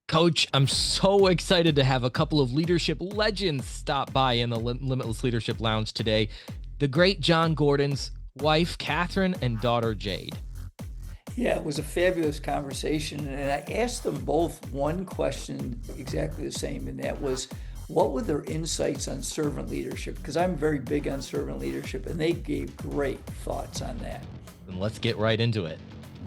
Coach, I'm so excited to have a couple of leadership legends stop by in the Limitless Leadership Lounge today. The great John Gordon's wife, Kathryn, and daughter, Jade. Yeah, it was a fabulous conversation. And I asked them both one question exactly the same, and that was, what were their insights on servant leadership? Because I'm very big on servant leadership, and they gave great thoughts on that. And let's get right into it.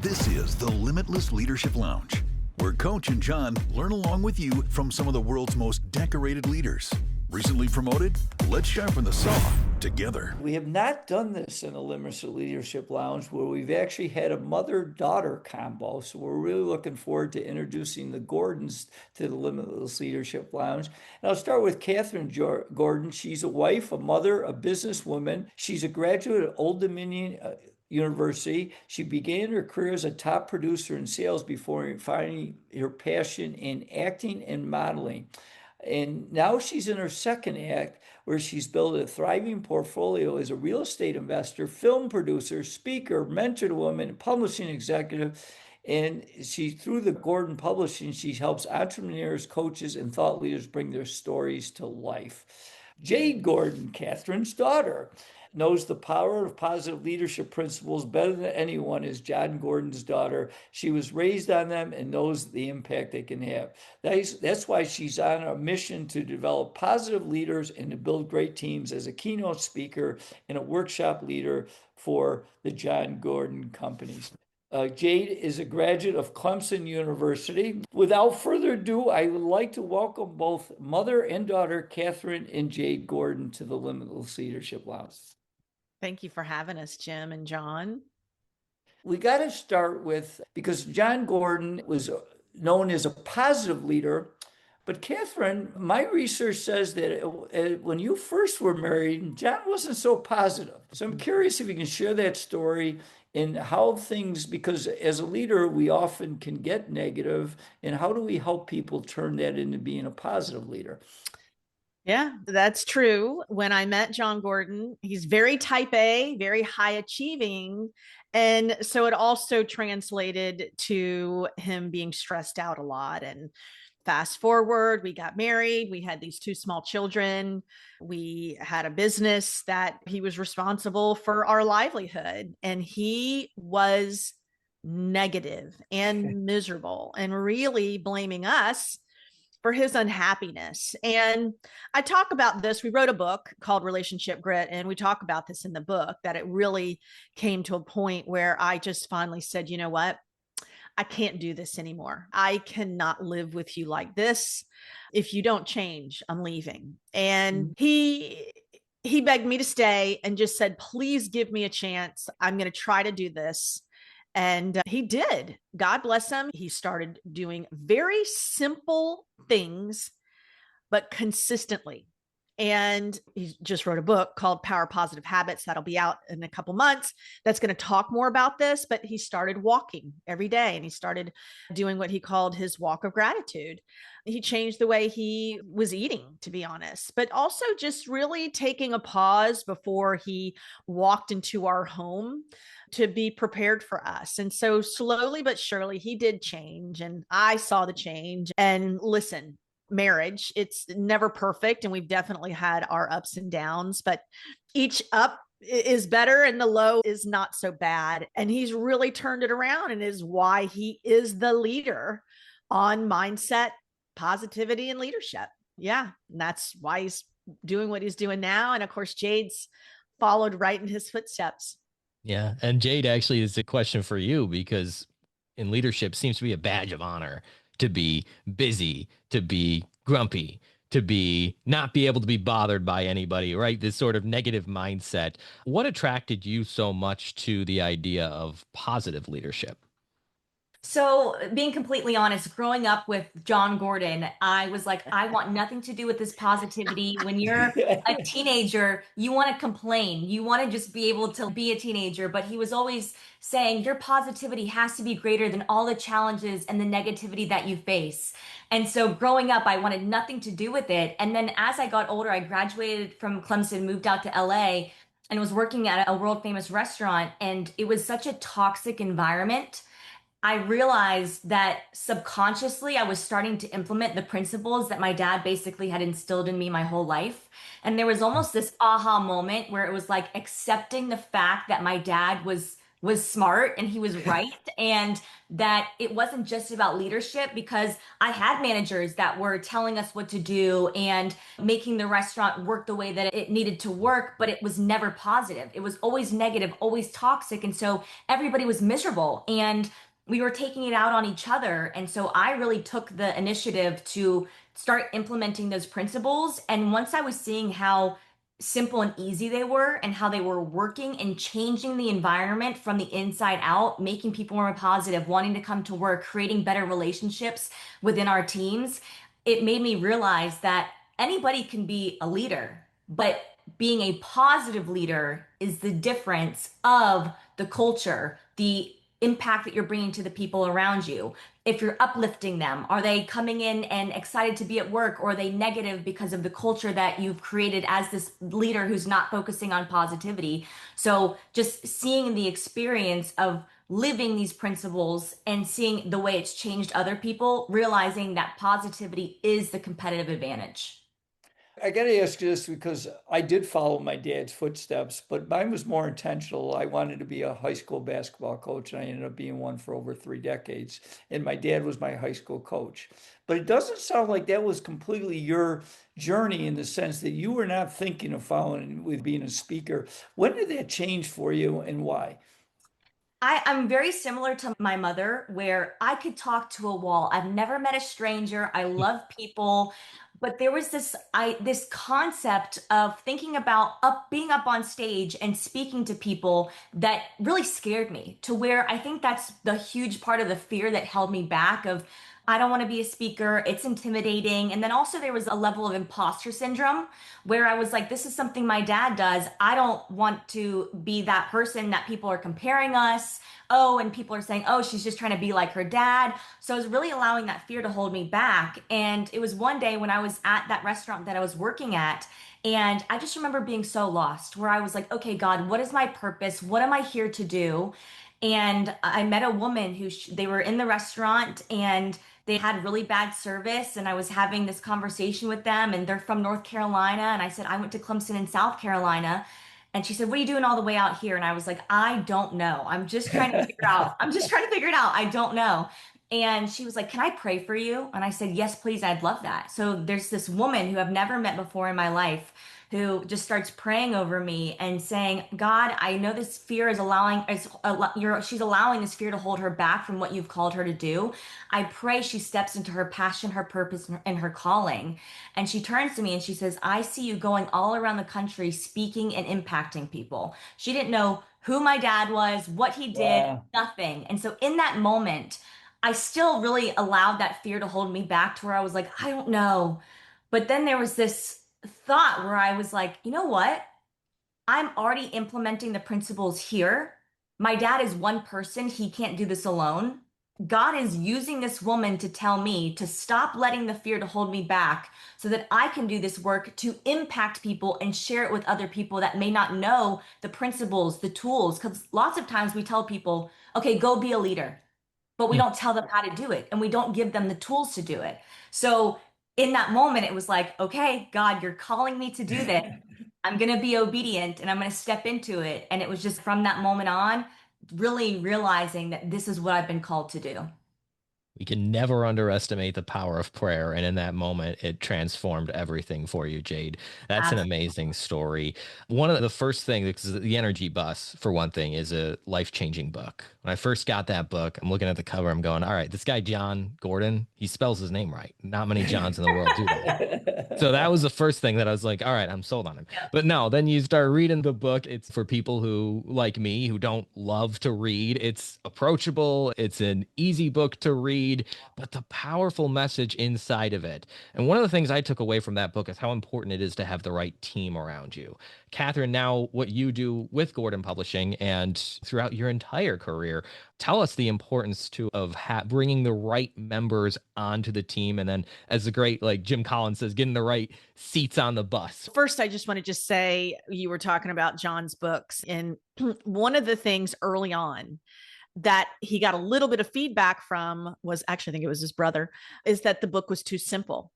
This is the Limitless Leadership Lounge, where Coach and John learn along with you from some of the world's most decorated leaders. Recently promoted, let's sharpen the saw together. We have not done this in a Limitless Leadership Lounge where we've actually had a mother-daughter combo. So we're really looking forward to introducing the Gordons to the Limitless Leadership Lounge. And I'll start with Kathryn Gordon. She's a wife, a mother, a businesswoman. She's a graduate of Old Dominion University. She began her career as a top producer in sales before finding her passion in acting and modeling. And now she's in her second act, where she's built a thriving portfolio as a real estate investor, film producer, speaker, mentor to women, publishing executive. And through the Gordon Publishing, she helps entrepreneurs, coaches, and thought leaders bring their stories to life. Jade Gordon, Kathryn's daughter, knows the power of positive leadership principles better than anyone is John Gordon's daughter. She was raised on them and knows the impact they can have. That's why she's on a mission to develop positive leaders and to build great teams as a keynote speaker and a workshop leader for the John Gordon companies. Jade is a graduate of Clemson University. Without further ado, I would like to welcome both mother and daughter, Kathryn and Jade Gordon, to the Limitless Leadership Lounge. Thank you for having us, Jim and John. We got to start with, because John Gordon was known as a positive leader, but Kathryn, my research says that when you first were married, John wasn't so positive. So I'm curious if you can share that story and how things, because as a leader, we often can get negative, and how do we help people turn that into being a positive leader? Yeah, that's true. When I met John Gordon, he's very type A, very high achieving. And so it also translated to him being stressed out a lot. And fast forward, we got married. We had these two small children. We had a business that he was responsible for our livelihood. And he was negative and miserable and really blaming us for his unhappiness. And I talk about this. We wrote a book called Relationship Grit, and we talk about this in the book, that it really came to a point where I just finally said, you know what? I can't do this anymore. I cannot live with you like this. If you don't change, I'm leaving. And he begged me to stay and just said, please give me a chance. I'm going to try to do this. And he did. God bless him. He started doing very simple things, but consistently. And he just wrote a book called Power Positive Habits that'll be out in a couple months. That's going to talk more about this, but he started walking every day, and he started doing what he called his walk of gratitude. He changed the way he was eating, to be honest, but also just really taking a pause before he walked into our home to be prepared for us. And so slowly but surely he did change, and I saw the change. And listen, marriage, it's never perfect, and we've definitely had our ups and downs, but each up is better and the low is not so bad. And he's really turned it around, and is why he is the leader on mindset, positivity, and leadership. Yeah. And that's why he's doing what he's doing now. And of course, Jade's followed right in his footsteps. Yeah. And Jade, actually is a question for you, because in leadership seems to be a badge of honor to be busy, to be grumpy, to be not be able to be bothered by anybody, right? This sort of negative mindset. What attracted you so much to the idea of positive leadership? So, being completely honest, growing up with John Gordon, I was like, I want nothing to do with this positivity. When you're a teenager, you want to complain. You want to just be able to be a teenager. But he was always saying your positivity has to be greater than all the challenges and the negativity that you face. And so growing up, I wanted nothing to do with it. And then as I got older, I graduated from Clemson, moved out to LA, and was working at a world famous restaurant. And it was such a toxic environment. I realized that subconsciously I was starting to implement the principles that my dad basically had instilled in me my whole life. And there was almost this aha moment where it was like accepting the fact that my dad was smart and he was right, and that it wasn't just about leadership, because I had managers that were telling us what to do and making the restaurant work the way that it needed to work, but it was never positive. It was always negative, always toxic. And so everybody was miserable. And we were taking it out on each other. And so I really took the initiative to start implementing those principles. And once I was seeing how simple and easy they were and how they were working and changing the environment from the inside out, making people more positive, wanting to come to work, creating better relationships within our teams, it made me realize that anybody can be a leader, but being a positive leader is the difference of the culture, the impact that you're bringing to the people around you. If you're uplifting them, are they coming in and excited to be at work, or are they negative because of the culture that you've created as this leader who's not focusing on positivity? So just seeing the experience of living these principles and seeing the way it's changed other people, realizing that positivity is the competitive advantage. I got to ask you this because I did follow my dad's footsteps, but mine was more intentional. I wanted to be a high school basketball coach, and I ended up being one for over 3 decades. And my dad was my high school coach. But it doesn't sound like that was completely your journey, in the sense that you were not thinking of following with being a speaker. When did that change for you, and why? I'm very similar to my mother, where I could talk to a wall. I've never met a stranger. I love people. But there was this concept of thinking about being up on stage and speaking to people that really scared me, to where I think that's the huge part of the fear that held me back. Of I don't want to be a speaker. It's intimidating. And then also there was a level of imposter syndrome, where I was like, this is something my dad does. I don't want to be that person that people are comparing us. Oh, and people are saying, oh, she's just trying to be like her dad. So I was really allowing that fear to hold me back. And it was one day when I was at that restaurant that I was working at, and I just remember being so lost, where I was like, okay, God, what is my purpose? What am I here to do? And I met a woman who they were in the restaurant, and they had really bad service. And I was having this conversation with them, and they're from North Carolina. And I said, I went to Clemson in South Carolina. And she said, what are you doing all the way out here? And I was like, I don't know. I'm just trying to figure out. I'm just trying to figure it out. I don't know. And she was like, can I pray for you? And I said, yes, please. I'd love that. So there's this woman who I've never met before in my life, who just starts praying over me and saying, God, I know this fear is she's allowing this fear to hold her back from what you've called her to do. I pray she steps into her passion, her purpose, and her calling. And she turns to me and she says, I see you going all around the country speaking and impacting people. She didn't know who my dad was, what he did, Wow. nothing. And so in that moment, I still really allowed that fear to hold me back, to where I was like, I don't know. But then there was this thought where I was like, you know what? I'm already implementing the principles here. My dad is one person. He can't do this alone. God is using this woman to tell me to stop letting the fear to hold me back, so that I can do this work to impact people and share it with other people that may not know the principles, the tools. Because lots of times we tell people, okay, go be a leader, but we don't tell them how to do it, and we don't give them the tools to do it. So in that moment, it was like, okay, God, you're calling me to do this. I'm going to be obedient and I'm going to step into it. And it was just from that moment on, really realizing that this is what I've been called to do. We can never underestimate the power of prayer. And in that moment, it transformed everything for you, Jade. That's an amazing story. One of the first things, because the Energy Bus, for one thing, is a life-changing book. When I first got that book, I'm looking at the cover, I'm going, all right, this guy, John Gordon, he spells his name right. Not many Johns in the world do that. So that was the first thing that I was like, all right, I'm sold on him. Yeah. But no, then you start reading the book. It's for people who, like me, who don't love to read. It's approachable. It's an easy book to read, but the powerful message inside of it. And one of the things I took away from that book is how important it is to have the right team around you. Kathryn, now what you do with Gordon Publishing and throughout your entire career, tell us the importance of bringing the right members onto the team. And then, as the great, like Jim Collins says, getting the right seats on the bus. First, I just want to say, you were talking about John's books, and one of the things early on, that he got a little bit of feedback from was actually, I think it was his brother, is that the book was too simple.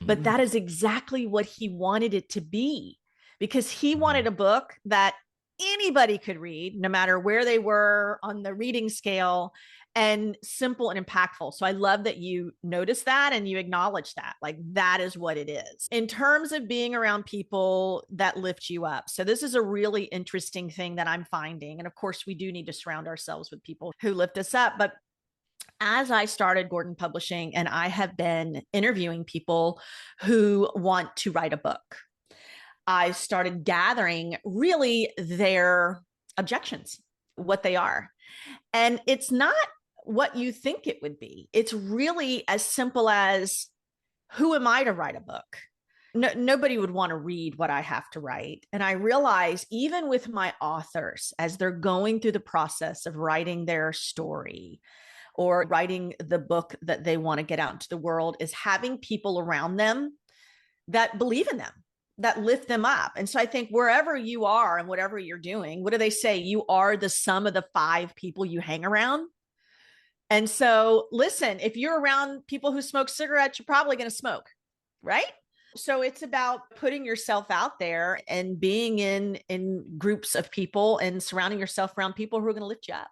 But that is exactly what he wanted it to be, because he wanted a book that anybody could read, no matter where they were on the reading scale, and simple and impactful. So I love that you notice that and you acknowledge that. Like, that is what it is in terms of being around people that lift you up. So this is a really interesting thing that I'm finding. And of course, we do need to surround ourselves with people who lift us up. But as I started Goehring Publishing, and I have been interviewing people who want to write a book, I started gathering really their objections, what they are. And it's not what you think it would be. It's really as simple as, who am I to write a book? Nobody would want to read what I have to write. And I realize, even with my authors, as they're going through the process of writing their story or writing the book that they want to get out into the world, is having people around them that believe in them, that lift them up. And so I think wherever you are and whatever you're doing, what do they say? You are the sum of the 5 people you hang around. And so listen, if you're around people who smoke cigarettes, you're probably going to smoke, right? So it's about putting yourself out there and being in groups of people and surrounding yourself around people who are going to lift you up.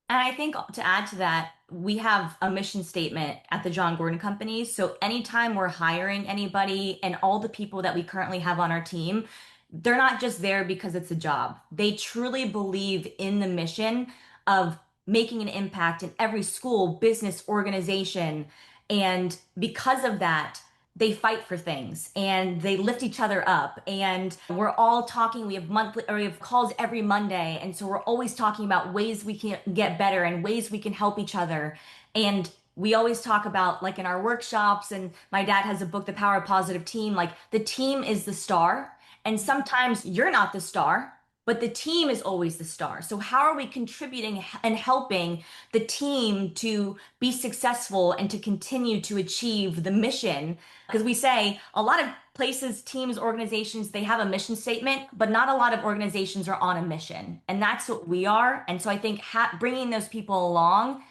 And I think, to add to that, we have a mission statement at the John Goehring Company. So anytime we're hiring anybody, and all the people that we currently have on our team, they're not just there because it's a job. They truly believe in the mission of making an impact in every school, business, organization. And because of that, they fight for things and they lift each other up, and we're all talking. We have calls every Monday. And so we're always talking about ways we can get better and ways we can help each other. And we always talk about, like in our workshops, and my dad has a book, The Power of Positive Team, like the team is the star. And sometimes you're not the star, but the team is always the star. So how are we contributing and helping the team to be successful and to continue to achieve the mission? Because we say a lot of places, teams, organizations, they have a mission statement, but not a lot of organizations are on a mission. And that's what we are. And so I think bringing those people along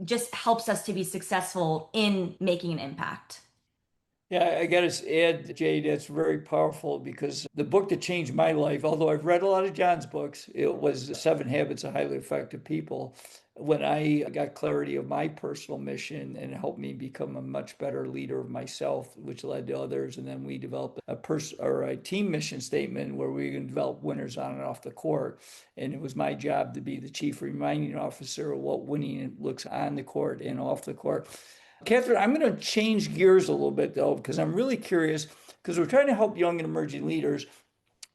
just helps us to be successful in making an impact. Yeah, I got to add, Jade, that's very powerful, because the book that changed my life, although I've read a lot of John's books, it was 7 Habits of Highly Effective People. When I got clarity of my personal mission, and it helped me become a much better leader of myself, which led to others. And then we developed a team mission statement where we can develop winners on and off the court. And it was my job to be the chief reminding officer of what winning looks on the court and off the court. Kathryn, I'm going to change gears a little bit, though, because I'm really curious, because we're trying to help young and emerging leaders,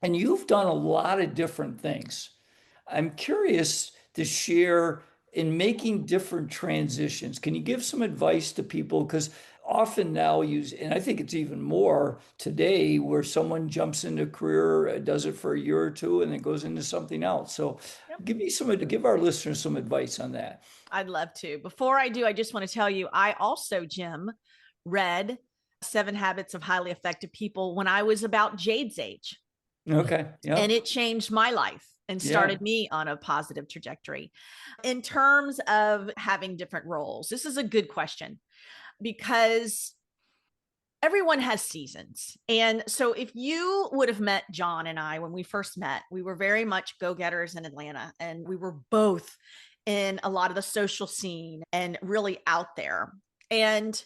and you've done a lot of different things. I'm curious to share in making different transitions. Can you give some advice to people? Because often now and I think it's even more today, where someone jumps into a career, does it for a year or two, and then goes into something else. So give our listeners some advice on that. I'd love to. Before I do, I just want to tell you, I also, Jim, read 7 Habits of Highly Effective People when I was about Jade's age. Okay. Yeah. And it changed my life and started me on a positive trajectory. In terms of having different roles, this is a good question, because everyone has seasons. And so if you would have met John and I when we first met, we were very much go-getters in Atlanta, and we were both in a lot of the social scene and really out there. And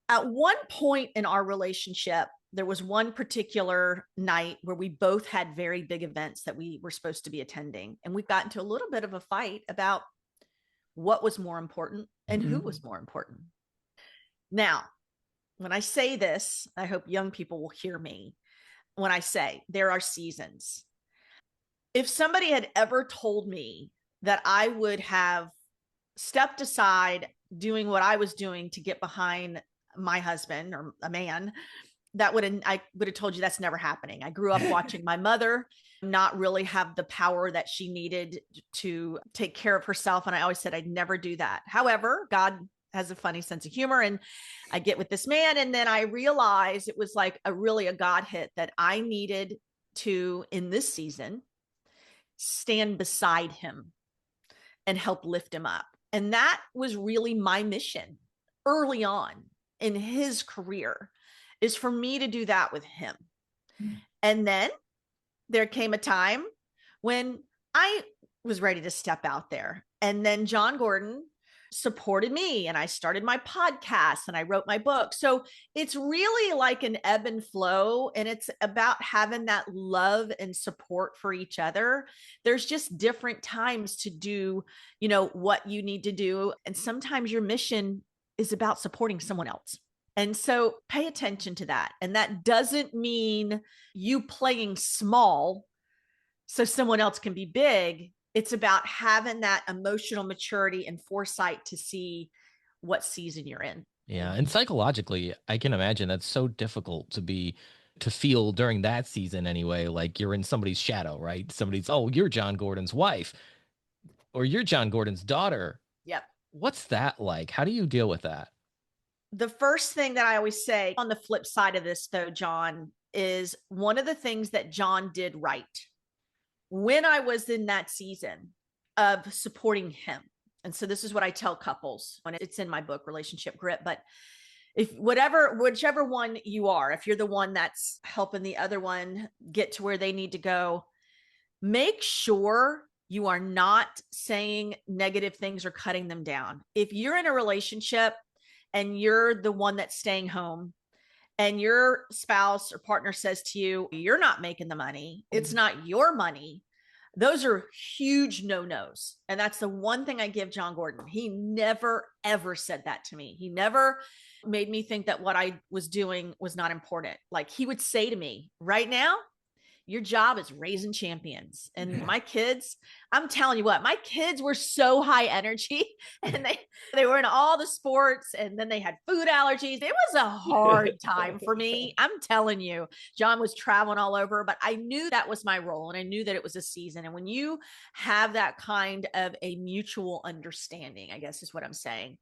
at one point in our relationship, there was one particular night where we both had very big events that we were supposed to be attending. And we got into a little bit of a fight about what was more important and who was more important. Now, when I say this, I hope young people will hear me when I say there are seasons. If somebody had ever told me that I would have stepped aside doing what I was doing to get behind my husband, or a man, I would have told you that's never happening. I grew up watching my mother not really have the power that she needed to take care of herself. And I always said I'd never do that. However, God has a funny sense of humor, and I get with this man. And then I realized it was like a God hit that I needed to, in this season, stand beside him and help lift him up. And that was really my mission early on in his career, is for me to do that with him. And then there came a time when I was ready to step out there. And then John Gordon supported me, and I started my podcast and I wrote my book. So it's really like an ebb and flow, and it's about having that love and support for each other. There's just different times to do, what you need to do. And sometimes your mission is about supporting someone else. And so pay attention to that. And that doesn't mean you playing small so someone else can be big. It's about having that emotional maturity and foresight to see what season you're in. Yeah. And psychologically, I can imagine that's so difficult to feel during that season anyway, like you're in somebody's shadow, right? You're John Gordon's wife, or you're John Gordon's daughter. Yep. What's that like? How do you deal with that? The first thing that I always say on the flip side of this, though, John, is one of the things that John did right when I was in that season of supporting him. And so this is what I tell couples when it's in my book, Relationship Grit. But whichever one you are, if you're the one that's helping the other one get to where they need to go, make sure you are not saying negative things or cutting them down. If you're in a relationship and you're the one that's staying home, and your spouse or partner says to you, you're not making the money, it's not your money, those are huge no-nos. And that's the one thing I give John Gordon. He never, ever said that to me. He never made me think that what I was doing was not important. Like, he would say to me, right now, your job is raising champions. And my kids, I'm telling you what, my kids were so high energy, and they were in all the sports, and then they had food allergies. It was a hard time for me. I'm telling you, John was traveling all over, but I knew that was my role, and I knew that it was a season. And when you have that kind of a mutual understanding, I guess is what I'm saying,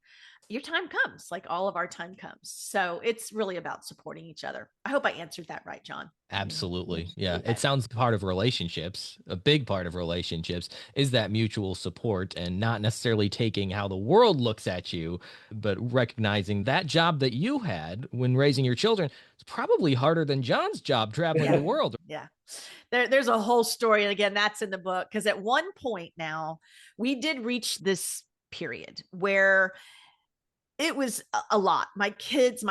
your time comes, like all of our time comes. So it's really about supporting each other. I hope I answered that right, John. Absolutely. Yeah. It sounds part of relationships. A big part of relationships is that mutual support, and not necessarily taking how the world looks at you, but recognizing that job that you had when raising your children is probably harder than John's job traveling the world. Yeah. There's a whole story. And again, that's in the book, because at one point now we did reach this period where it was a lot. My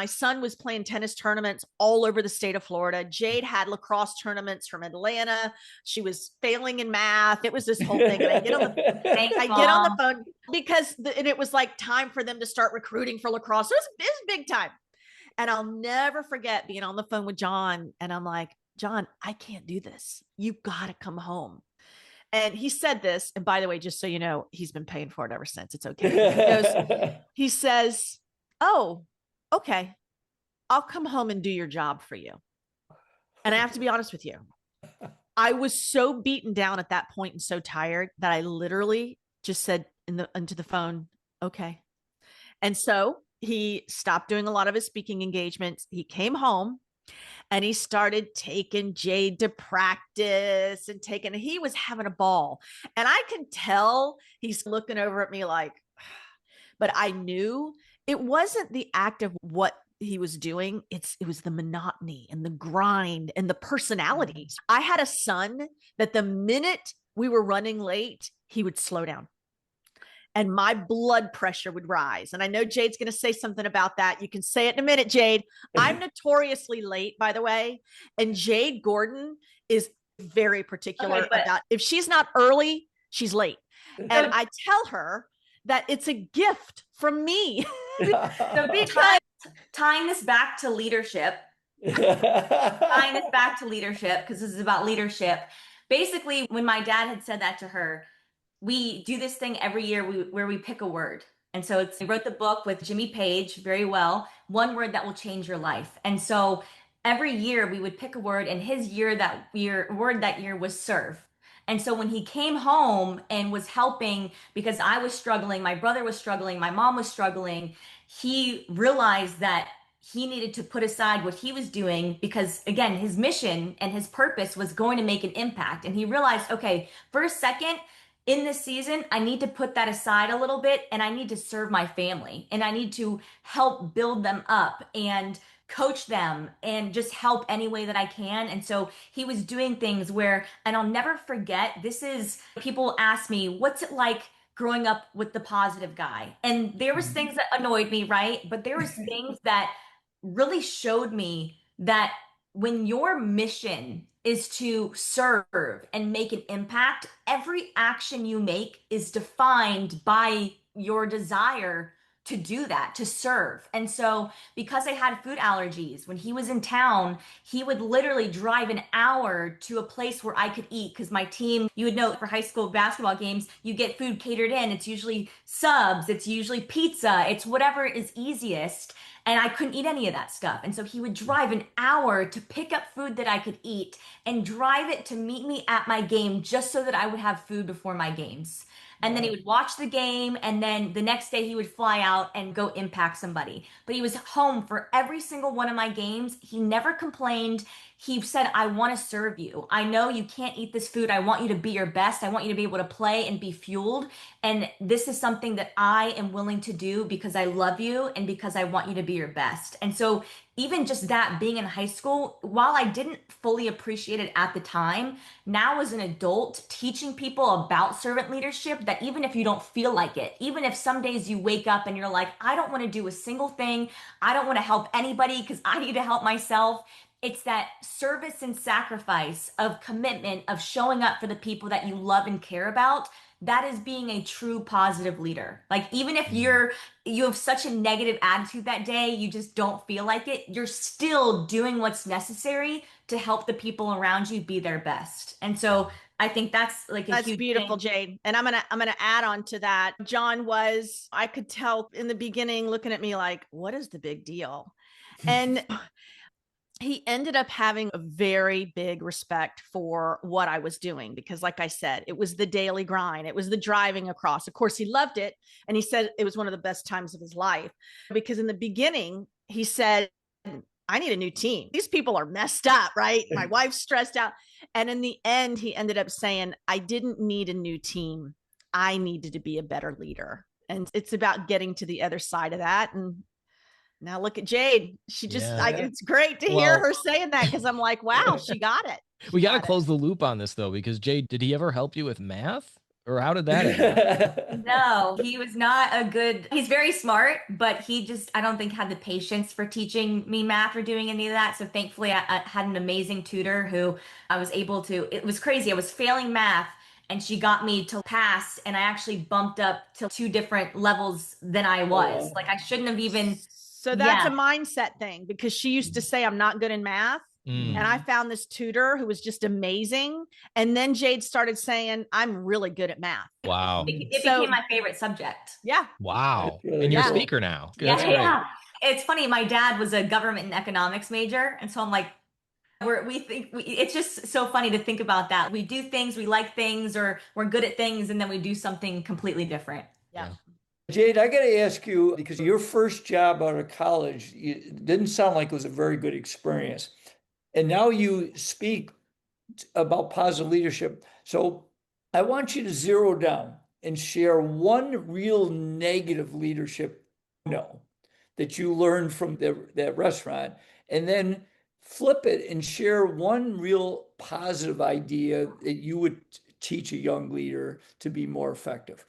son was playing tennis tournaments all over the state of Florida. Jade had lacrosse tournaments from Atlanta. She was failing in math. It was this whole thing. And I get on the phone because and it was like time for them to start recruiting for lacrosse. It was big time. And I'll never forget being on the phone with John. And I'm like, John, I can't do this. You've got to come home. And he said this, and by the way, just so you know, he's been paying for it ever since. It's okay. He says, oh, okay, I'll come home and do your job for you. And I have to be honest with you, I was so beaten down at that point and so tired that I literally just said into the phone, okay. And so he stopped doing a lot of his speaking engagements. He came home, and he started taking Jade to practice and he was having a ball. And I can tell he's looking over at me like, but I knew it wasn't the act of what he was doing. It was the monotony and the grind and the personalities. I had a son that the minute we were running late, he would slow down. And my blood pressure would rise. And I know Jade's going to say something about that. You can say it in a minute, Jade. I'm notoriously late, by the way. And Jade Gordon is very particular about if she's not early, she's late. And I tell her that it's a gift from me. So tying this back to leadership, because this is about leadership. Basically, when my dad had said that to her, we do this thing every year where we pick a word. And so we wrote the book with Jimmy Page very well, one word that will change your life. And so every year we would pick a word, and his word that year was serve. And so when he came home and was helping, because I was struggling, my brother was struggling, my mom was struggling, he realized that he needed to put aside what he was doing, because again, his mission and his purpose was going to make an impact. And he realized, okay, for a second, in this season, I need to put that aside a little bit and I need to serve my family and I need to help build them up and coach them and just help any way that I can. And so he was doing things where, and I'll never forget, this is, people ask me, what's it like growing up with the positive guy? And there was things that annoyed me, right? But there was things that really showed me that when your mission is to serve and make an impact, every action you make is defined by your desire to do that, to serve. And so, because I had food allergies, when he was in town, he would literally drive an hour to a place where I could eat. Because my team, you would know for high school basketball games, you get food catered in. It's usually subs, it's usually pizza, it's whatever is easiest. And I couldn't eat any of that stuff. And so he would drive an hour to pick up food that I could eat and drive it to meet me at my game just so that I would have food before my games. And then he would watch the game, and then the next day he would fly out and go impact somebody. But he was home for every single one of my games. He never complained. He said, I want to serve you. I know you can't eat this food. I want you to be your best. I want you to be able to play and be fueled. And this is something that I am willing to do because I love you and because I want you to be your best. And so even just that being in high school, while I didn't fully appreciate it at the time, now as an adult, teaching people about servant leadership, that even if you don't feel like it, even if some days you wake up and you're like, I don't want to do a single thing, I don't want to help anybody because I need to help myself. It's that service and sacrifice of commitment, of showing up for the people that you love and care about. That is being a true positive leader. Like, even if you have such a negative attitude that day, you just don't feel like it, you're still doing what's necessary to help the people around you be their best. And so I think that's like a huge beautiful, thing. Jade. And I'm gonna add on to that. John was, I could tell in the beginning, looking at me like, what is the big deal? And he ended up having a very big respect for what I was doing, because like I said, it was the daily grind. It was the driving across. Of course, he loved it. And he said it was one of the best times of his life, because in the beginning, he said, I need a new team. These people are messed up, right? My wife's stressed out. And in the end, he ended up saying, I didn't need a new team. I needed to be a better leader. And it's about getting to the other side of that. And now look at Jade. She just, it's great to hear her saying that, because I'm like, wow, she got it. We got to close the loop on this though, because Jade, did he ever help you with math, or how did that end? No, he was not a good, he's very smart, but he just, I don't think had the patience for teaching me math or doing any of that. So thankfully I had an amazing tutor who I was able to, it was crazy. I was failing math and she got me to pass, and I actually bumped up to 2 different levels than I was. Like, I shouldn't have even. So that's a mindset thing, because she used to say, I'm not good in math. And I found this tutor who was just amazing. And then Jade started saying, I'm really good at math. Wow. It became my favorite subject. Yeah. Wow. And you're a speaker now. Yeah. It's funny. My dad was a government and economics major. And so I'm like, it's just so funny to think about that. We do things, we like things, or we're good at things, and then we do something completely different. Yeah. Jade, I got to ask you, because your first job out of college, it didn't sound like it was a very good experience. And now you speak about positive leadership. So I want you to zero down and share one real negative leadership that you learned from that restaurant, and then flip it and share one real positive idea that you would teach a young leader to be more effective.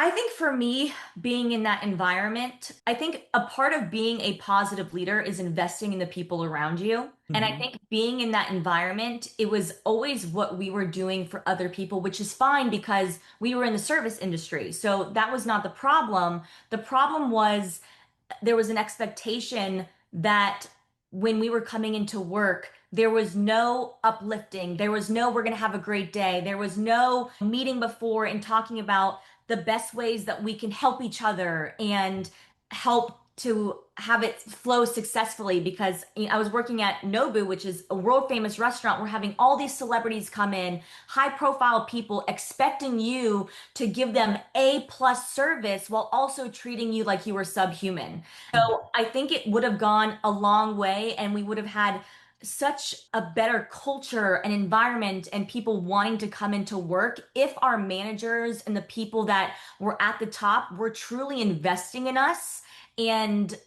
I think for me, being in that environment, I think a part of being a positive leader is investing in the people around you. Mm-hmm. And I think being in that environment, it was always what we were doing for other people, which is fine because we were in the service industry. So that was not the problem. The problem was there was an expectation that when we were coming into work, there was no uplifting. There was no, we're going to have a great day. There was no meeting before and talking about the best ways that we can help each other and help to have it flow successfully. Because I was working at Nobu, which is a world famous restaurant. We're having all these celebrities come in, high profile people, expecting you to give them A+ service while also treating you like you were subhuman. So I think it would have gone a long way, and we would have had such a better culture and environment and people wanting to come into work if our managers and the people that were at the top were truly investing in us and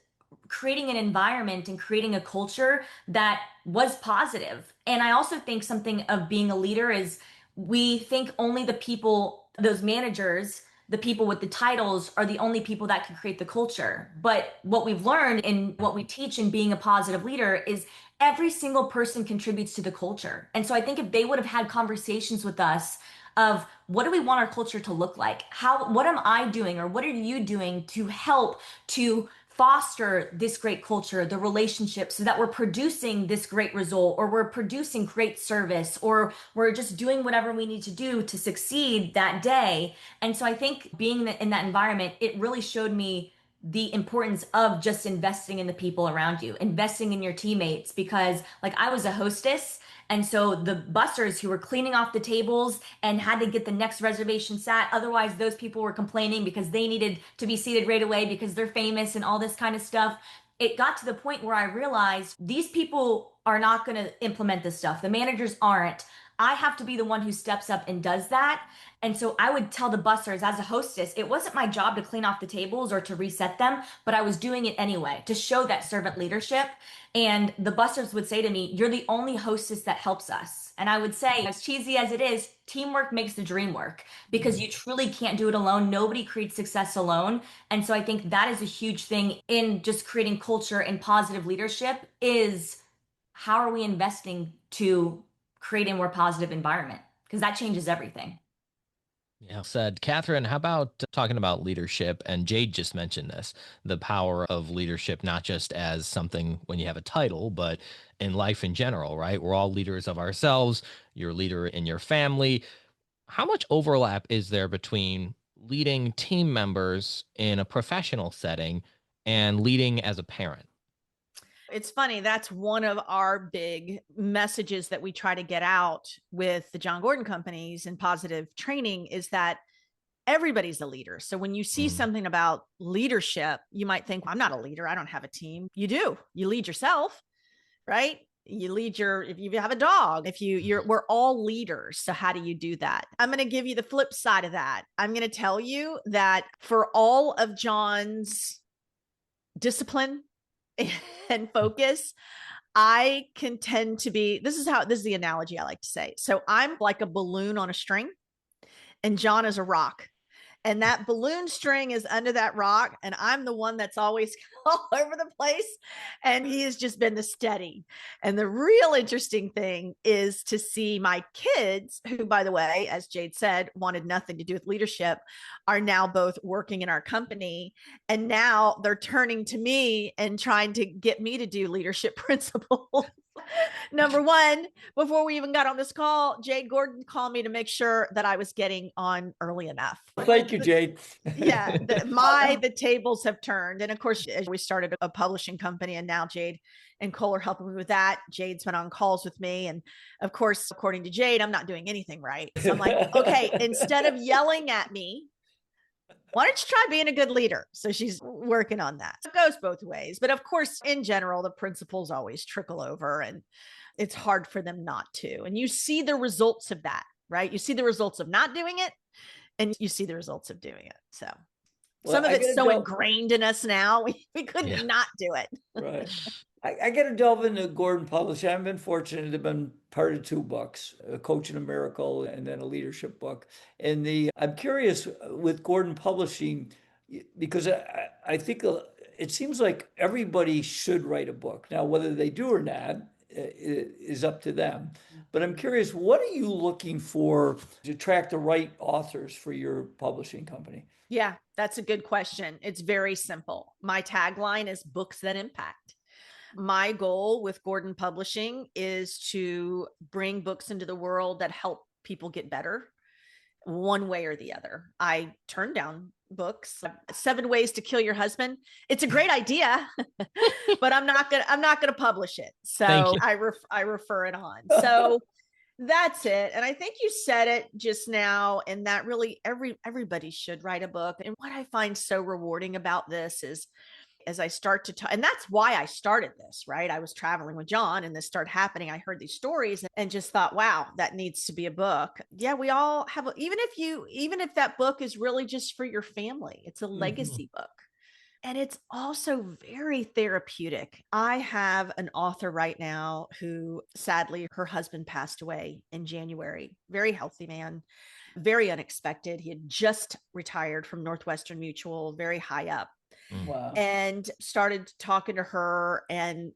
creating an environment and creating a culture that was positive. And I also think something of being a leader is we think only the people, those managers, the people with the titles are the only people that can create the culture. But what we've learned and what we teach in being a positive leader is every single person contributes to the culture. And so I think if they would have had conversations with us of what do we want our culture to look like? What am I doing or what are you doing to help to foster this great culture, the relationships, so that we're producing this great result, or we're producing great service, or we're just doing whatever we need to do to succeed that day. And so I think being in that environment, it really showed me the importance of just investing in the people around you, investing in your teammates, because like I was a hostess. And so the bussers who were cleaning off the tables and had to get the next reservation sat, otherwise those people were complaining because they needed to be seated right away because they're famous and all this kind of stuff. It got to the point where I realized these people are not going to implement this stuff. The managers aren't. I have to be the one who steps up and does that. And so I would tell the bussers as a hostess, it wasn't my job to clean off the tables or to reset them, but I was doing it anyway to show that servant leadership. And the bussers would say to me, "You're the only hostess that helps us." And I would say, as cheesy as it is, teamwork makes the dream work because you truly can't do it alone. Nobody creates success alone. And so I think that is a huge thing in just creating culture and positive leadership is how are we investing to create a more positive environment? Because that changes everything. Yeah, said. Kathryn, how about talking about leadership? And Jade just mentioned this, the power of leadership, not just as something when you have a title, but in life in general, right? We're all leaders of ourselves. You're a leader in your family. How much overlap is there between leading team members in a professional setting and leading as a parent? It's funny. That's one of our big messages that we try to get out with the John Gordon companies and positive training is that everybody's a leader. So when you see something about leadership, you might think, well, I'm not a leader. I don't have a team. You do. You lead yourself, right? You lead if you have a dog, we're all leaders. So how do you do that? I'm going to give you the flip side of that. I'm going to tell you that for all of John's discipline and focus, I can tend to be, this is the analogy I like to say. So I'm like a balloon on a string and John is a rock. And that balloon string is under that rock. And I'm the one that's always all over the place. And he has just been the steady. And the real interesting thing is to see my kids, who, by the way, as Jade said, wanted nothing to do with leadership, are now both working in our company. And now they're turning to me and trying to get me to do leadership principles. Number one, before we even got on this call, Jade Gordon called me to make sure that I was getting on early enough. Thank you, Jade. Yeah, the tables have turned. And of course, we started a publishing company and now Jade and Cole are helping me with that. Jade's been on calls with me. And of course, according to Jade, I'm not doing anything right. So I'm like, okay, instead of yelling at me, why don't you try being a good leader? So she's working on that. It goes both ways. But of course, in general, the principles always trickle over and it's hard for them not to. And you see the results of that, right? You see the results of not doing it and you see the results of doing it. So some of it's so ingrained in us now, we couldn't not do it. Right. I got to delve into Gordon Publishing. I've been fortunate to have been part of 2 books, A Coach in a Miracle and then a leadership book. And I'm curious with Gordon Publishing, because I think it seems like everybody should write a book. Now, whether they do or not is up to them. But I'm curious, what are you looking for to attract the right authors for your publishing company? Yeah, that's a good question. It's very simple. My tagline is books that impact. My goal with Gordon Publishing is to bring books into the world that help people get better one way or the other. I turn down books, 7 Ways to Kill Your Husband. It's a great idea, but I'm not going to publish it. So I refer it on. So that's it. And I think you said it just now, and that really everybody should write a book. And what I find so rewarding about this is as I start to talk, and that's why I started this, right? I was traveling with John and this started happening. I heard these stories and just thought, wow, that needs to be a book. Yeah, we all have, even if that book is really just for your family, it's a legacy book. And it's also very therapeutic. I have an author right now who sadly, her husband passed away in January. Very healthy man, very unexpected. He had just retired from Northwestern Mutual, very high up, Wow. and started talking to her, and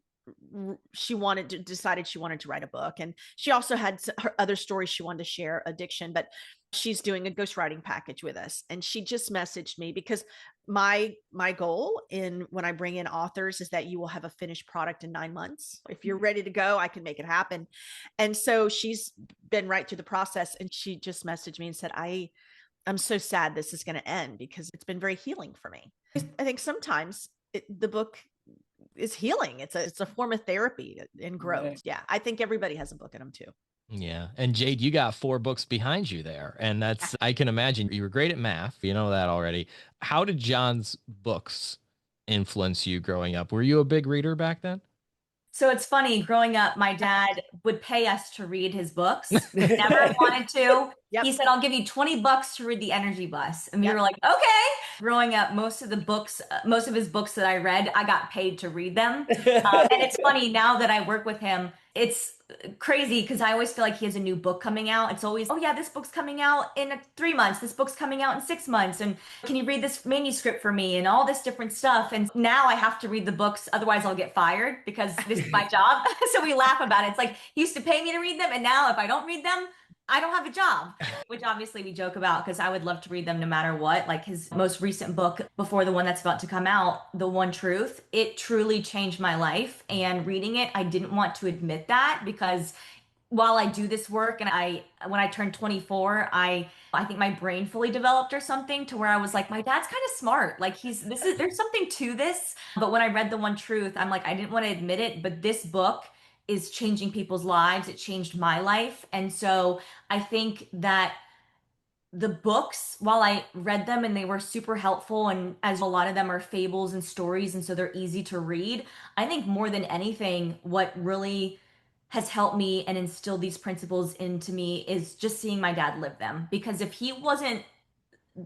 decided she wanted to write a book. And she also had her other stories she wanted to share, addiction, but she's doing a ghostwriting package with us. And she just messaged me because my goal when I bring in authors is that you will have a finished product in 9 months. If you're ready to go, I can make it happen. And so she's been right through the process, and she just messaged me and said, I'm so sad this is going to end because it's been very healing for me. I think sometimes the book is healing. It's a form of therapy and growth. Right. Yeah. I think everybody has a book in them too. Yeah. And Jade, you got 4 books behind you there. And that's, I can imagine you were great at math. You know that already. How did John's books influence you growing up? Were you a big reader back then? So it's funny, growing up, my dad would pay us to read his books. Never wanted to. Yep. He said, I'll give you $20 to read The Energy Bus. And we were like, okay. Growing up, most of his books that I read, I got paid to read them. And it's funny, now that I work with him, it's crazy because I always feel like he has a new book coming out. It's always, oh yeah, this book's coming out in 3 months. This book's coming out in 6 months. And can you read this manuscript for me and all this different stuff? And now I have to read the books. Otherwise I'll get fired because this is my job. So we laugh about it. It's like he used to pay me to read them. And now if I don't read them, I don't have a job, which obviously we joke about because I would love to read them no matter what. Like his most recent book before the one that's about to come out, The One Truth, it truly changed my life. And reading it, I didn't want to admit that because while I do this work and when I turned 24, I think my brain fully developed or something to where I was like, my dad's kind of smart. Like there's something to this. But when I read The One Truth, I'm like, I didn't want to admit it, but this book is changing people's lives. It changed my life. And so I think that the books, while I read them and they were super helpful, and as a lot of them are fables and stories, and so they're easy to read, I think more than anything, what really has helped me and instilled these principles into me is just seeing my dad live them. Because if he wasn't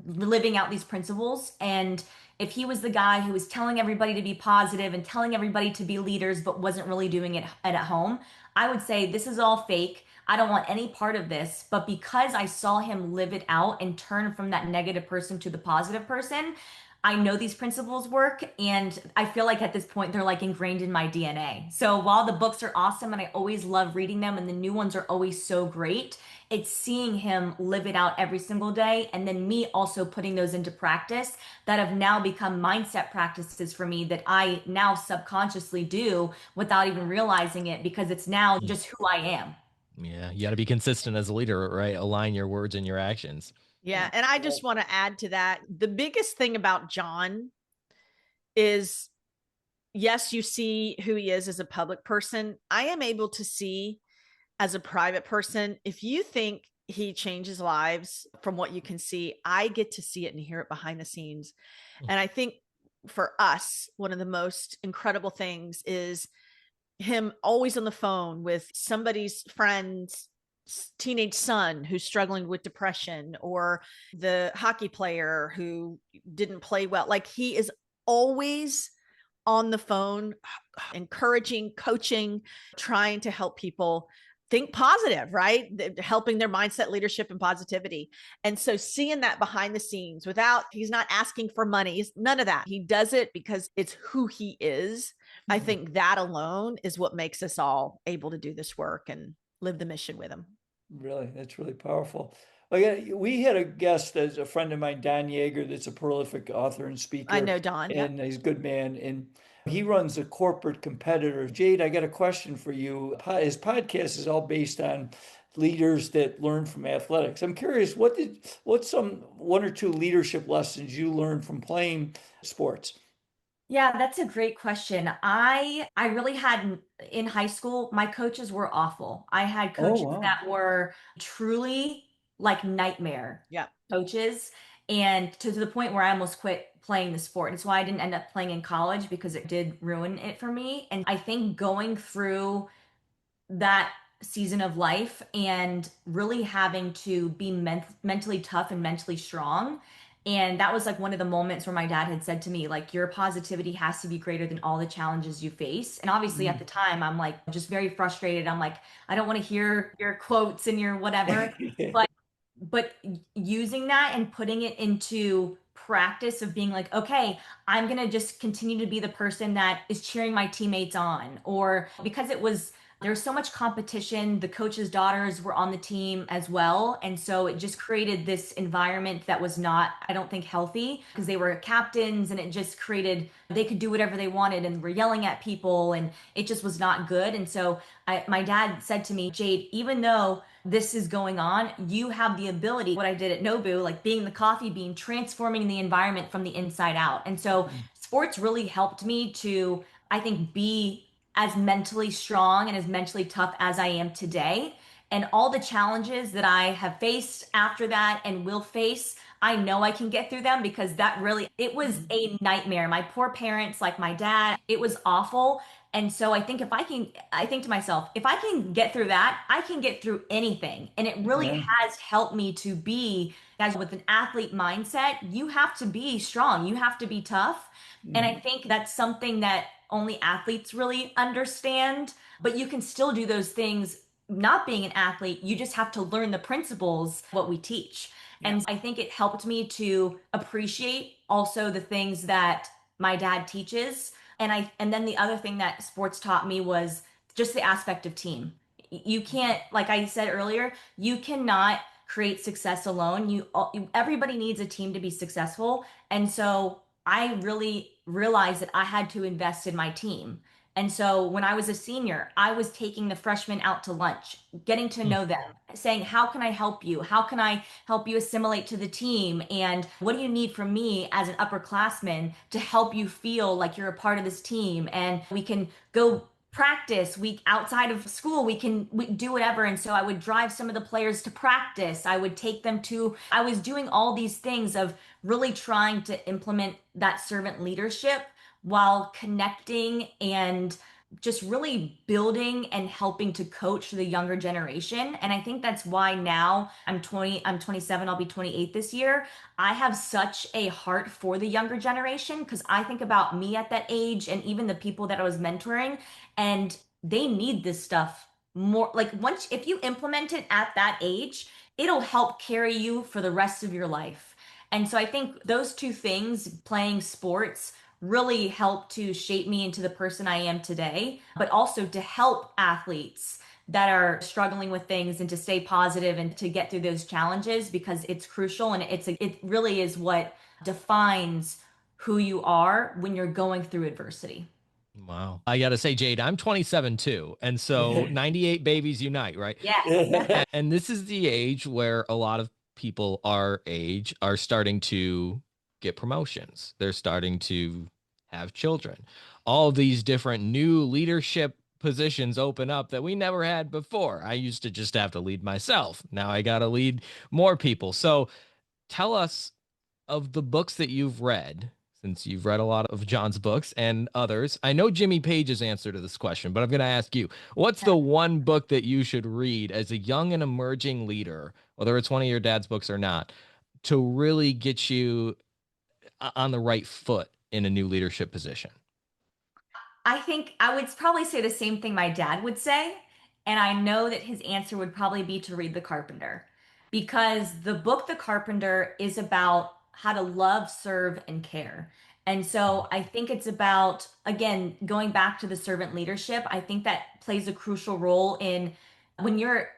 living out these principles, and if he was the guy who was telling everybody to be positive and telling everybody to be leaders, but wasn't really doing it at home, I would say this is all fake. I don't want any part of this. But because I saw him live it out and turn from that negative person to the positive person, I know these principles work. And I feel like at this point, they're like ingrained in my DNA. So while the books are awesome and I always love reading them and the new ones are always so great, it's seeing him live it out every single day. And then me also putting those into practice that have now become mindset practices for me that I now subconsciously do without even realizing it because it's now just who I am. Yeah. You got to be consistent as a leader, right? Align your words and your actions. Yeah. And I just want to add to that. The biggest thing about John is, yes, you see who he is as a public person. I am able to see as a private person, if you think he changes lives from what you can see, I get to see it and hear it behind the scenes. And I think for us, one of the most incredible things is him always on the phone with somebody's friend's teenage son who's struggling with depression, or the hockey player who didn't play well. Like, he is always on the phone, encouraging, coaching, trying to help people think positive, right? Helping their mindset, leadership, and positivity. And so seeing that behind the scenes he's not asking for money, none of that. He does it because it's who he is. I think that alone is what makes us all able to do this work and live the mission with him. Really, that's really powerful. We had a guest as a friend of mine, Don Yeager, that's a prolific author and speaker. I know Don, and he's a good man. And he runs a corporate competitor. Jade, I got a question for you. His podcast is all based on leaders that learn from athletics. I'm curious, what's some 1 or 2 leadership lessons you learned from playing sports? Yeah, that's a great question. I really had in high school, my coaches were awful. I had coaches that were truly like nightmare coaches. and to the point where I almost quit playing the sport. It's why I didn't end up playing in college, because it did ruin it for me. And I think going through that season of life and really having to be mentally tough and mentally strong. And that was like one of the moments where my dad had said to me, like, your positivity has to be greater than all the challenges you face. And obviously at the time, I'm like just very frustrated. I'm like, I don't want to hear your quotes and your whatever. But using that and putting it into practice of being like, okay, I'm going to just continue to be the person that is cheering my teammates on. Or because there was so much competition, the coaches' daughters were on the team as well. And so it just created this environment that was not, I don't think, healthy, because they were captains, and it just created, they could do whatever they wanted and were yelling at people, and it just was not good. And so my dad said to me, Jade, even though this is going on, you have the ability, what I did at Nobu, like being the coffee bean, transforming the environment from the inside out. And so sports really helped me to, I think, be as mentally strong and as mentally tough as I am today. And all the challenges that I have faced after that and will face, I know I can get through them, because it was a nightmare. My poor parents, like my dad, it was awful. And so I think I think to myself, if I can get through that, I can get through anything. And it really has helped me to be, as with an athlete mindset, you have to be strong, you have to be tough. And I think that's something that only athletes really understand, but you can still do those things not being an athlete. You just have to learn the principles, what we teach. And I think it helped me to appreciate also the things that my dad teaches. And then the other thing that sports taught me was just the aspect of team. You can't, like I said earlier, you cannot create success alone. Everybody needs a team to be successful. And so I really realized that I had to invest in my team. And so when I was a senior, I was taking the freshmen out to lunch, getting to know them, saying, how can I help you? How can I help you assimilate to the team? And what do you need from me as an upperclassman to help you feel like you're a part of this team? And we can go practice week outside of school, we do whatever. And so I would drive some of the players to practice. I was doing all these things of really trying to implement that servant leadership while connecting and just really building and helping to coach the younger generation. And I think that's why now I'm 27, I'll be 28 this year. I have such a heart for the younger generation, because I think about me at that age and even the people that I was mentoring, and they need this stuff more. Like, if you implement it at that age, it'll help carry you for the rest of your life. And so I think those two things, playing sports, really helped to shape me into the person I am today, but also to help athletes that are struggling with things and to stay positive and to get through those challenges, because it's crucial, and it really is what defines who you are when you're going through adversity. Wow. I got to say, Jade, I'm 27 too. And so 98 babies unite, right? Yeah. And this is the age where a lot of people our age are starting to get promotions. They're starting to have children. All these different new leadership positions open up that we never had before. I used to just have to lead myself. Now I got to lead more people. So tell us of the books that you've read, since you've read a lot of John's books and others. I know Jimmy Page's answer to this question, but I'm going to ask you, what's the one book that you should read as a young and emerging leader, whether it's one of your dad's books or not, to really get you on the right foot in a new leadership position? I think I would probably say the same thing my dad would say. And I know that his answer would probably be to read The Carpenter, because the book The Carpenter is about how to love, serve, and care. And so I think it's about, again, going back to the servant leadership. I think that plays a crucial role in when you're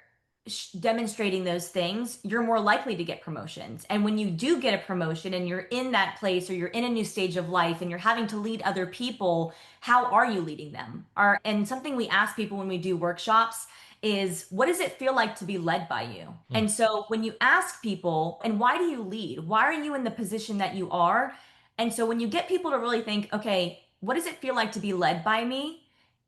demonstrating those things, you're more likely to get promotions. And when you do get a promotion and you're in that place, or you're in a new stage of life and you're having to lead other people, how are you leading them? And something we ask people when we do workshops is, what does it feel like to be led by you? And so when you ask people, and why do you lead? Why are you in the position that you are? And so when you get people to really think, okay, what does it feel like to be led by me?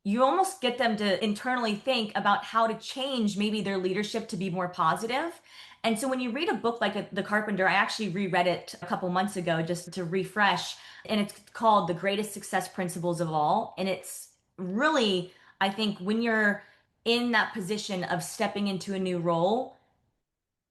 you almost get them to internally think about how to change maybe their leadership to be more positive. And so when you read a book like The Carpenter, I actually reread it a couple months ago just to refresh, and it's called The Greatest Success Principles of All. And it's really, I think, when you're in that position of stepping into a new role,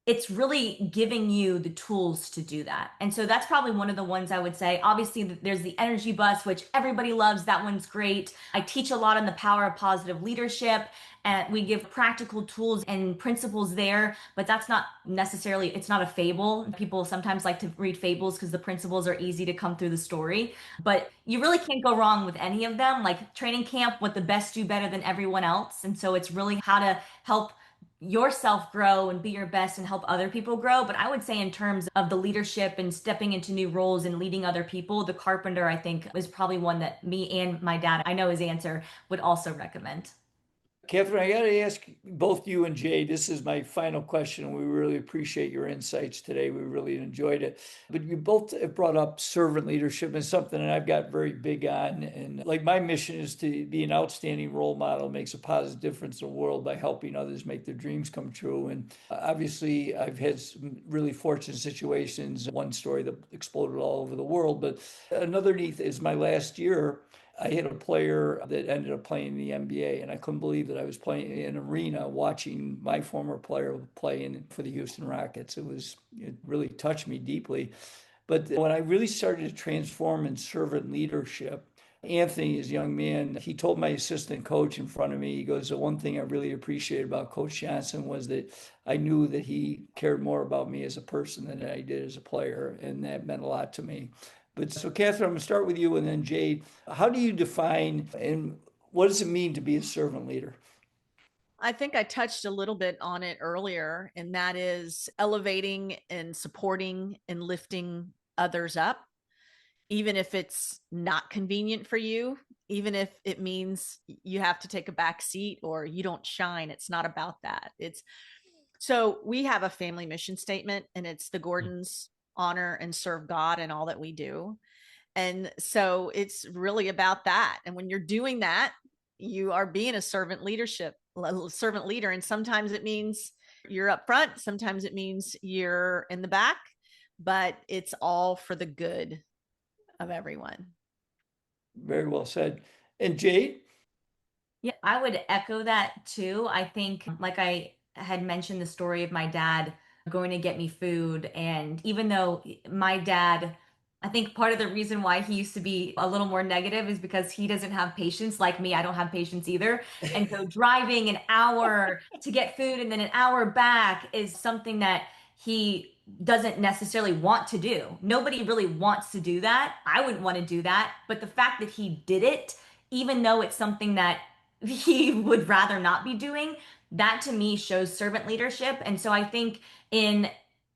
it's really giving you the tools to do that. And so that's probably one of the ones I would say. Obviously, there's the energy bus, which everybody loves. That one's great. I teach a lot on the power of positive leadership, and we give practical tools and principles there, but that's not necessarily, it's not a fable. People sometimes like to read fables because the principles are easy to come through the story, but you really can't go wrong with any of them. Like training camp, what the best do better than everyone else. And so it's really how to help yourself grow and be your best and help other people grow. But I would say in terms of the leadership and stepping into new roles and leading other people, The Carpenter, I think, is probably one that me and my dad, I know his answer, would also recommend. Kathryn, I got to ask both you and Jade, this is my final question. We really appreciate your insights today. We really enjoyed it. But you both have brought up servant leadership as something that I've got very big on. And like my mission is to be an outstanding role model, makes a positive difference in the world by helping others make their dreams come true. And obviously, I've had some really fortunate situations. One story that exploded all over the world. But another neat is my last year, I had a player that ended up playing in the NBA, and I couldn't believe that I was playing in an arena watching my former player play for the Houston Rockets. It really touched me deeply. But when I really started to transform in servant leadership, Anthony, as a young man, he told my assistant coach in front of me, he goes, the one thing I really appreciated about Coach Johnson was that I knew that he cared more about me as a person than I did as a player, and that meant a lot to me. But so, Kathryn, I'm going to start with you and then Jade. How do you define and what does it mean to be a servant leader? I think I touched a little bit on it earlier, and that is elevating and supporting and lifting others up, even if it's not convenient for you, even if it means you have to take a back seat or you don't shine. It's not about that. So we have a family mission statement, and it's the Gordons honor and serve God in all that we do. And so it's really about that. And when you're doing that, you are being a servant leader. And sometimes it means you're up front. Sometimes it means you're in the back, but it's all for the good of everyone. Very well said. And Jade? Yeah, I would echo that too. I think, like I had mentioned, the story of my dad going to get me food. And even though my dad, I think part of the reason why he used to be a little more negative is because he doesn't have patience like me. I don't have patience either. And so driving an hour to get food and then an hour back is something that he doesn't necessarily want to do. Nobody really wants to do that. I wouldn't want to do that. But the fact that he did it, even though it's something that he would rather not be doing, that to me shows servant leadership. And so I think in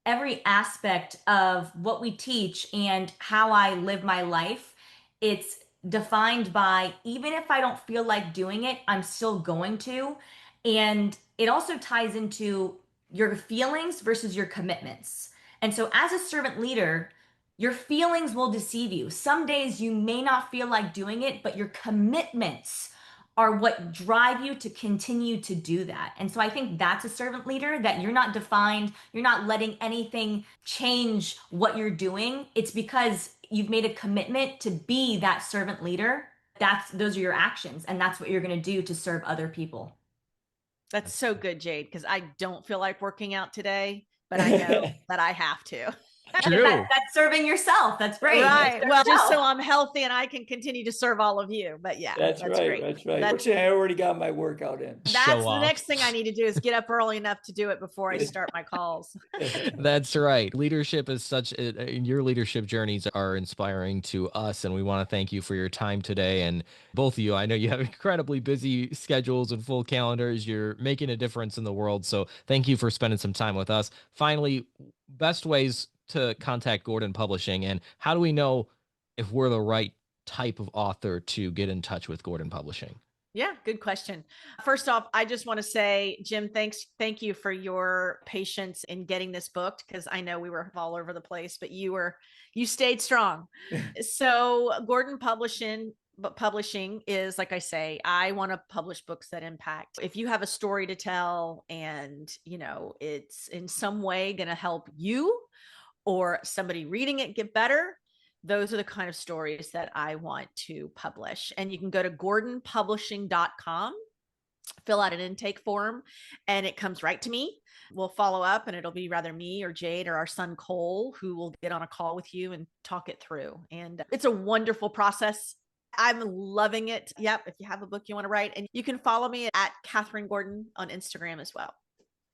every aspect of what we teach and how I live my life, it's defined by, even if I don't feel like doing it, I'm still going to. And it also ties into your feelings versus your commitments. And so as a servant leader, your feelings will deceive you. Some days you may not feel like doing it, but your commitments are what drive you to continue to do that. And so I think that's a servant leader, that you're not defined, you're not letting anything change what you're doing. It's because you've made a commitment to be that servant leader. Those are your actions, and that's what you're going to do to serve other people. That's so good, Jade, because I don't feel like working out today, but I know that I have to. True. That's serving yourself. That's great. Right. Well, just so I'm healthy and I can continue to serve all of you. But yeah, that's right. great. That's right. Fortunately, I already got my workout in. That's the next thing I need to do is get up early enough to do it before I start my calls. That's right. Leadership is your leadership journeys are inspiring to us. And we want to thank you for your time today. And both of you, I know you have incredibly busy schedules and full calendars. You're making a difference in the world. So thank you for spending some time with us. Finally, best ways to contact Goehring Publishing, and how do we know if we're the right type of author to get in touch with Goehring Publishing? Yeah, good question. First off, I just want to say, Jim, thank you for your patience in getting this booked, because I know we were all over the place, but you stayed strong. So Goehring but publishing is, like I say, I want to publish books that impact. If you have a story to tell and, it's in some way going to help you or somebody reading it get better, those are the kind of stories that I want to publish. And you can go to gordonpublishing.com, fill out an intake form, and it comes right to me. We'll follow up, and it'll be rather me or Jade or our son Cole who will get on a call with you and talk it through. And it's a wonderful process. I'm loving it. Yep. If you have a book you want to write, and you can follow me at Kathryn Gordon on Instagram as well.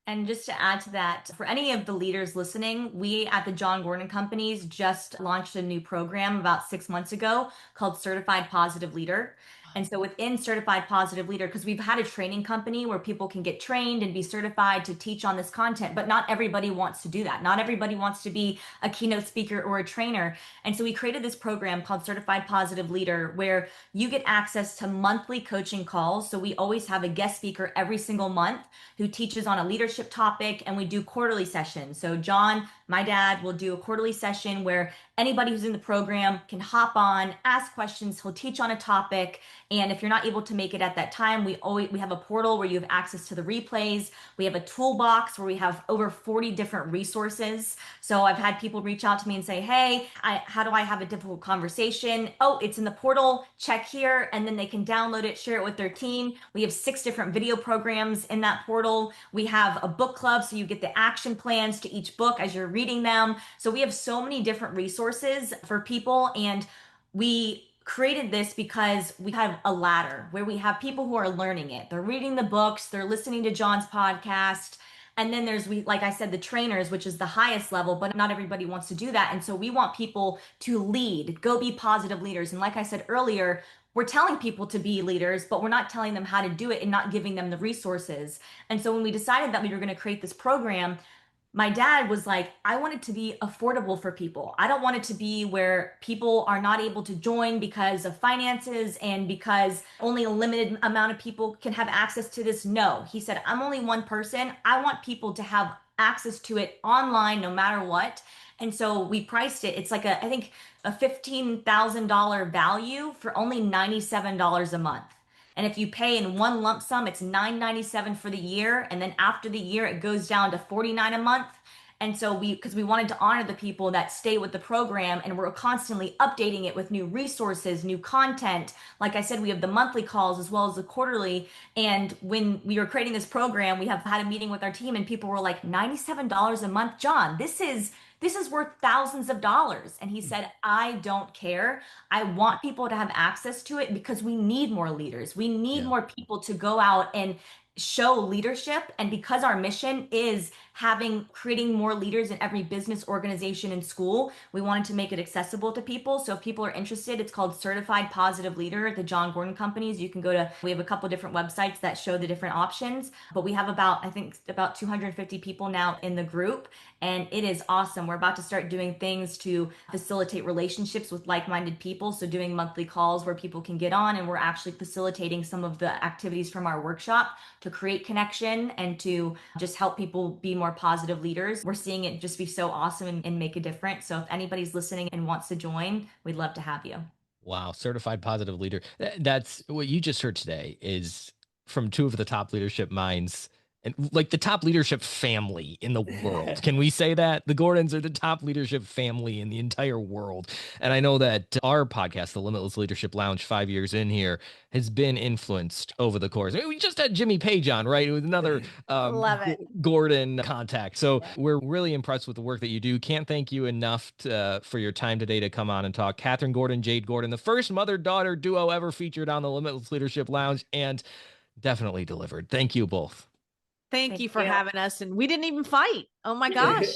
And just to add to that, for any of the leaders listening, we at the John Gordon Companies just launched a new program about 6 months ago called Certified Positive Leader. And so within Certified Positive Leader, because we've had a training company where people can get trained and be certified to teach on this content, but not everybody wants to do that. Not everybody wants to be a keynote speaker or a trainer. And so we created this program called Certified Positive Leader, where you get access to monthly coaching calls. So we always have a guest speaker every single month who teaches on a leadership topic, and we do quarterly sessions. So John, my dad, will do a quarterly session where anybody who's in the program can hop on, ask questions. He'll teach on a topic. And if you're not able to make it at that time, we have a portal where you have access to the replays. We have a toolbox where we have over 40 different resources. So I've had people reach out to me and say, hey, how do I have a difficult conversation? Oh, it's in the portal, check here. And then they can download it, share it with their team. We have 6 different video programs in that portal. We have a book club, so you get the action plans to each book as you're reading them. So we have so many different resources for people. And we created this because we have a ladder where we have people who are learning it. They're reading the books, they're listening to John's podcast. And then there's, like I said, the trainers, which is the highest level, but not everybody wants to do that. And so we want people to lead, go be positive leaders. And like I said earlier, we're telling people to be leaders, but we're not telling them how to do it and not giving them the resources. And so when we decided that we were going to create this program, my dad was like, I want it to be affordable for people. I don't want it to be where people are not able to join because of finances and because only a limited amount of people can have access to this. No, he said, I'm only one person. I want people to have access to it online no matter what. And so we priced it. It's like I think a $15,000 value for only $97 a month. And if you pay in one lump sum, it's $997 for the year. And then after the year, it goes down to $49 a month. And so because we wanted to honor the people that stay with the program, and we're constantly updating it with new resources, new content. Like I said, we have the monthly calls as well as the quarterly. And when we were creating this program, we have had a meeting with our team, and people were like, $97 a month, John, this is worth thousands of dollars. And he said, I don't care. I want people to have access to it because we need more leaders. We need more people to go out and show leadership. And because our mission is creating more leaders in every business, organization, and school, we wanted to make it accessible to people. So if people are interested, it's called Certified Positive Leader at the John Gordon Companies. You can we have a couple different websites that show the different options, but we have about 250 people now in the group, and it is awesome. We're about to start doing things to facilitate relationships with like-minded people. So doing monthly calls where people can get on, and we're actually facilitating some of the activities from our workshop to create connection and to just help people be more positive leaders. We're seeing it just be so awesome and make a difference. So if anybody's listening and wants to join, we'd love to have you. Wow. Certified Positive Leader. That's what you just heard today is from 2 of the top leadership minds, and like the top leadership family in the world. Can we say that? The Gordons are the top leadership family in the entire world. And I know that our podcast, the Limitless Leadership Lounge, 5 years in here, has been influenced over the course. We just had Jimmy Page on, right? It was another Gordon contact. So we're really impressed with the work that you do. Can't thank you enough for your time today to come on and talk. Kathryn Gordon, Jade Gordon, the first mother-daughter duo ever featured on the Limitless Leadership Lounge, and definitely delivered. Thank you both. Thank you for having us. And we didn't even fight. Oh my gosh.